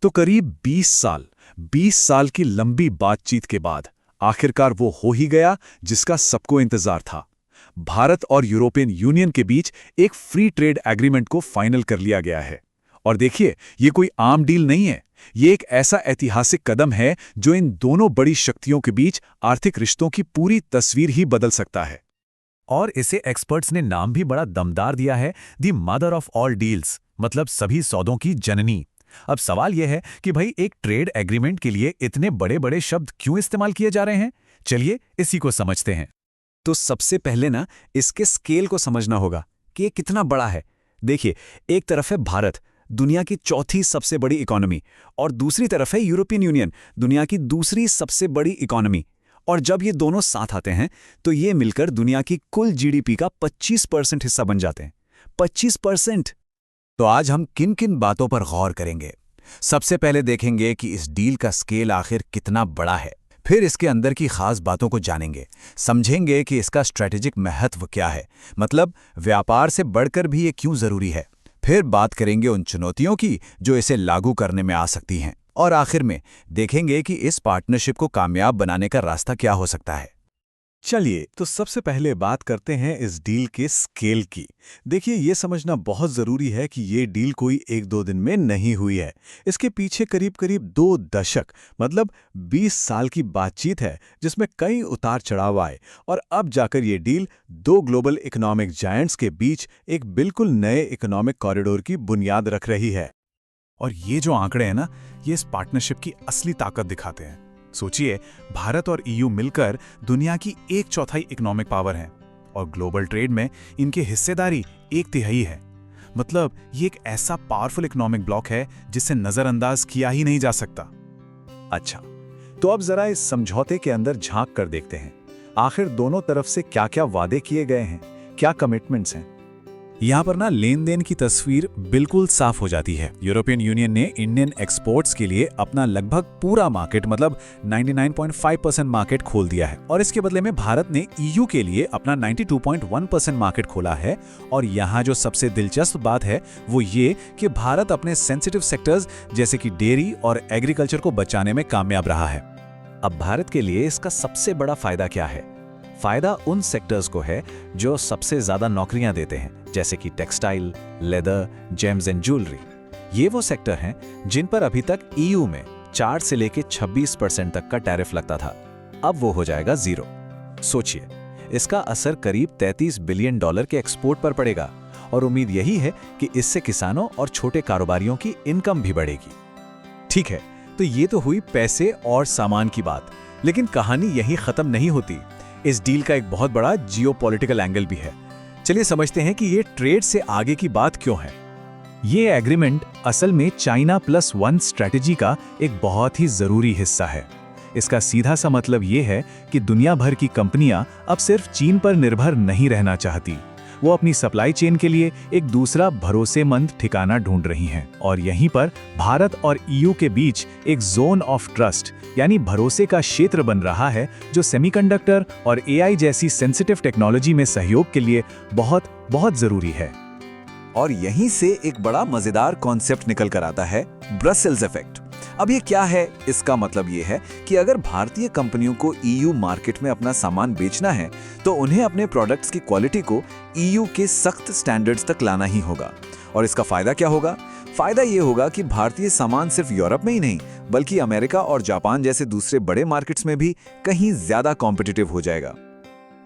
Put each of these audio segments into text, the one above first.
तो करीब 20 साल की लंबी बातचीत के बाद आखिरकार वो हो ही गया जिसका सबको इंतजार था। भारत और यूरोपियन यूनियन के बीच एक फ्री ट्रेड एग्रीमेंट को फाइनल कर लिया गया है। और देखिए, ये कोई आम डील नहीं है। ये एक ऐसा ऐतिहासिक कदम है जो इन दोनों बड़ी शक्तियों के बीच आर्थिक रिश्तों की पूरी तस्वीर ही बदल सकता है। और इसे एक्सपर्ट्स ने नाम भी बड़ा दमदार दिया है, दी मदर ऑफ ऑल डील्स, मतलब सभी सौदों की जननी। अब सवाल यह है कि भाई एक ट्रेड एग्रीमेंट के लिए इतने बड़े बड़े शब्द क्यों इस्तेमाल किए जा रहे हैं। चलिए इसी को समझते हैं। तो सबसे पहले ना इसके स्केल को समझना होगा कि ये कितना बड़ा है। देखिए, एक तरफ है भारत, दुनिया की चौथी सबसे बड़ी इकोनॉमी, और दूसरी तरफ है यूरोपियन यूनियन, दुनिया की दूसरी सबसे बड़ी इकोनॉमी। और जब ये दोनों साथ आते हैं तो ये मिलकर दुनिया की कुल जीडीपी का 25% हिस्सा बन जाते हैं। 25%। तो आज हम किन किन बातों पर गौर करेंगे। सबसे पहले देखेंगे कि इस डील का स्केल आखिर कितना बड़ा है। फिर इसके अंदर की खास बातों को जानेंगे, समझेंगे कि इसका स्ट्रैटेजिक महत्व क्या है, मतलब व्यापार से बढ़कर भी ये क्यों जरूरी है। फिर बात करेंगे उन चुनौतियों की जो इसे लागू करने में आ सकती हैं, और आखिर में देखेंगे कि इस पार्टनरशिप को कामयाब बनाने का रास्ता क्या हो सकता है। चलिए, तो सबसे पहले बात करते हैं इस डील के स्केल की। देखिए, ये समझना बहुत ज़रूरी है कि ये डील कोई 1-2 दिन में नहीं हुई है। इसके पीछे करीब-करीब 2 दशक, मतलब 20 साल की बातचीत है, जिसमें कई उतार चढ़ाव आए, और अब जाकर ये डील 2 ग्लोबल इकोनॉमिक जायंट्स के बीच एक बिल्कुल नए इकोनॉमिक कॉरिडोर की बुनियाद रख रही है। और ये जो आंकड़े हैं ना, ये इस पार्टनरशिप की असली ताकत दिखाते हैं। सोचिए, भारत और ईयू मिलकर दुनिया की 1/4 इकोनॉमिक पावर हैं, और ग्लोबल ट्रेड में इनकी हिस्सेदारी 1/3 है। मतलब ये एक ऐसा पावरफुल इकोनॉमिक ब्लॉक है जिसे नजरअंदाज किया ही नहीं जा सकता। अच्छा, तो अब जरा इस समझौते के अंदर झांक कर देखते हैं। आखिर दोनों तरफ से क्या-क्या वादे किए गए हैं, क्या कमिटमेंट्स हैं। यहाँ पर ना लेन देन की तस्वीर बिल्कुल साफ हो जाती है। यूरोपियन यूनियन ने इंडियन एक्सपोर्ट्स के लिए अपना लगभग पूरा मार्केट, मतलब 99.5% मार्केट खोल दिया है, और इसके बदले में भारत ने ईयू के लिए अपना 92.1% मार्केट खोला है। और यहाँ जो सबसे दिलचस्प बात है वो ये कि भारत अपने सेंसिटिव सेक्टर्स जैसे कि डेयरी और एग्रीकल्चर को बचाने में कामयाब रहा है। अब भारत के लिए इसका सबसे बड़ा फायदा क्या है? फायदा उन सेक्टर्स को है जो सबसे ज्यादा नौकरियां देते हैं, जैसे कि textile, leather, James and jewellery. ये वो सेक्टर हैं जिन पर अभी तक ईयू में 4 से लेकर 26% तक का टैरिफ लगता था। अब वो हो जाएगा 0। सोचिए, इसका असर करीब $33 बिलियन के एक्सपोर्ट पर पड़ेगा, और उम्मीद यही है कि इससे किसानों और छोटे कारोबारियों की इनकम भी बढ़ेगी। ठीक है, तो ये तो हुई पैसे और सामान की बात, लेकिन कहानी यही खत्म नहीं होती। इस डील का एक बहुत बड़ा जियोपॉलिटिकल एंगल भी है। चलिए समझते हैं कि ये ट्रेड से आगे की बात क्यों है। ये एग्रीमेंट असल में चाइना +1 स्ट्रैटेजी का एक बहुत ही जरूरी हिस्सा है। इसका सीधा सा मतलब ये है कि दुनिया भर की कंपनियां अब सिर्फ चीन पर निर्भर नहीं रहना चाहती। वो अपनी सप्लाई चेन के लिए एक दूसरा भरोसेमंद ठिकाना ढूंढ रही हैं, और यहीं पर भारत और ईयू के बीच एक जोन ऑफ ट्रस्ट, यानी भरोसे का क्षेत्र बन रहा है, जो सेमीकंडक्टर और एआई जैसी सेंसिटिव टेक्नोलॉजी में सहयोग के लिए बहुत बहुत जरूरी है। और यहीं से एक बड़ा मजेदार कॉन्सेप्ट निकल कर आता है, ब्रसेल्स इफेक्ट। अब ये क्या है? इसका मतलब ये है कि अगर भारतीय कंपनियों को ईयू मार्केट में अपना सामान बेचना है तो उन्हें अपने प्रोडक्ट्स की क्वालिटी को ईयू के सख्त स्टैंडर्ड्स तक लाना ही होगा। और इसका फायदा क्या होगा? फायदा ये होगा कि भारतीय सामान सिर्फ यूरोप में ही नहीं, बल्कि अमेरिका और जापान जैसे दूसरे बड़े मार्केट्स में भी कहीं ज्यादा कॉम्पिटिटिव हो जाएगा।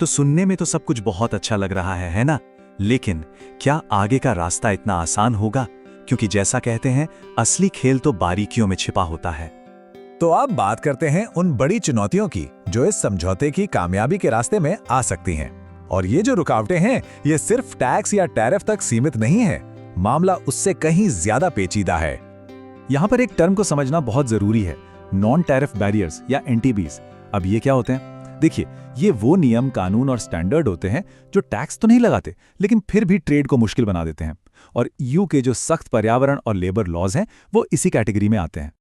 तो सुनने में तो सब कुछ बहुत अच्छा लग रहा है ना? लेकिन क्या आगे का रास्ता इतना आसान होगा? क्योंकि जैसा कहते हैं, असली खेल तो बारीकियों में छिपा होता है। तो अब बात करते हैं उन बड़ी चुनौतियों की जो इस समझौते की कामयाबी के रास्ते में आ सकती हैं। और ये जो रुकावटें हैं, ये सिर्फ टैक्स या टैरिफ तक सीमित नहीं है। मामला उससे कहीं ज्यादा पेचीदा है। यहाँ पर एक टर्म को समझना बहुत जरूरी है, नॉन टैरिफ बैरियर्स या एनटीबीज। अब ये क्या होते हैं? देखिए, ये वो नियम, कानून और स्टैंडर्ड होते हैं जो टैक्स तो नहीं लगाते, लेकिन फिर भी ट्रेड को मुश्किल बना देते हैं। और ईयू के जो सख्त पर्यावरण और लेबर लॉज हैं, वो इसी कैटेगरी में आते हैं।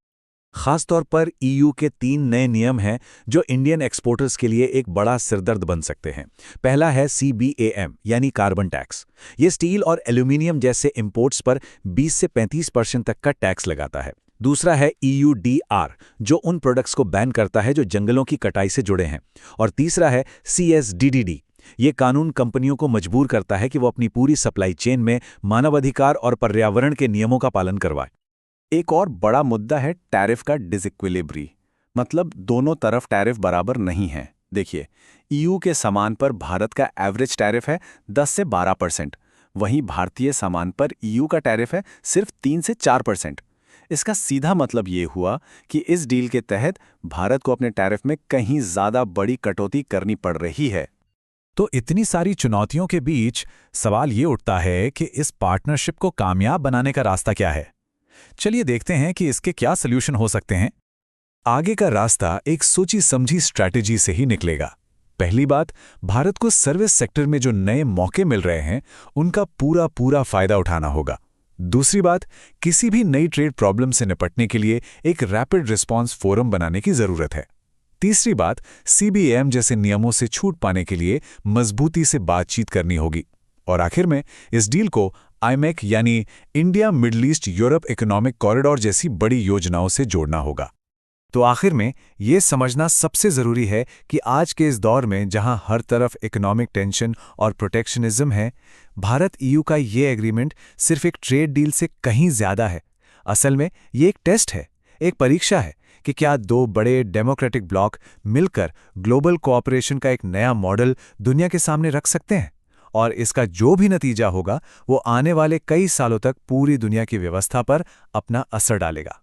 खासतौर पर ईयू के 3 नए नियम हैं जो इंडियन एक्सपोर्टर्स के लिए एक बड़ा सिरदर्द बन सकते हैं। पहला है CBAM, यानी कार्बन टैक्स। ये स्टील और एल्यूमिनियम जैसे इंपोर्ट्स पर 20 से 35% तक का टैक्स लगाता है। दूसरा है EUDR, जो उन प्रोडक्ट्स को बैन करता है जो जंगलों की कटाई से जुड़े हैं। और तीसरा है CSDDD। ये कानून कंपनियों को मजबूर करता है कि वो अपनी पूरी सप्लाई चेन में मानवाधिकार और पर्यावरण के नियमों का पालन करवाए। एक और बड़ा मुद्दा है टैरिफ का डिसइक्विलिब्री, मतलब दोनों तरफ टैरिफ बराबर नहीं है। देखिए, EU के सामान पर भारत का एवरेज टैरिफ है 10 से 12%, वहीं भारतीय सामान पर EU का टैरिफ है सिर्फ 3 से 4%। इसका सीधा मतलब ये हुआ कि इस डील के तहत भारत को अपने टैरिफ में कहीं ज़्यादा बड़ी कटौती करनी पड़ रही है। तो इतनी सारी चुनौतियों के बीच सवाल ये उठता है कि इस पार्टनरशिप को कामयाब बनाने का रास्ता क्या है। चलिए देखते हैं कि इसके क्या सॉल्यूशन हो सकते हैं। आगे का रास्ता एक सोची समझी स्ट्रैटेजी से ही निकलेगा। पहली बात, भारत को सर्विस सेक्टर में जो नए मौके मिल रहे हैं उनका पूरा फायदा उठाना होगा। दूसरी बात, किसी भी नई ट्रेड प्रॉब्लम से निपटने के लिए एक रैपिड रिस्पांस फोरम बनाने की जरूरत है। तीसरी बात, CBAM जैसे नियमों से छूट पाने के लिए मजबूती से बातचीत करनी होगी। और आखिर में इस डील को IMEC यानी India middle east Europe economic corridor जैसी बड़ी योजनाओं से जोड़ना होगा। तो आखिर में ये समझना सबसे ज़रूरी है कि आज के इस दौर में जहां हर तरफ इकोनॉमिक टेंशन और प्रोटेक्शनिज्म है, भारत EU का ये एग्रीमेंट सिर्फ एक ट्रेड डील से कहीं ज़्यादा है। असल में ये एक टेस्ट है, एक परीक्षा है कि क्या दो बड़े डेमोक्रेटिक ब्लॉक मिलकर ग्लोबल कोऑपरेशन का एक नया मॉडल दुनिया के सामने रख सकते हैं। और इसका जो भी नतीजा होगा वो आने वाले कई सालों तक पूरी दुनिया की व्यवस्था पर अपना असर डालेगा।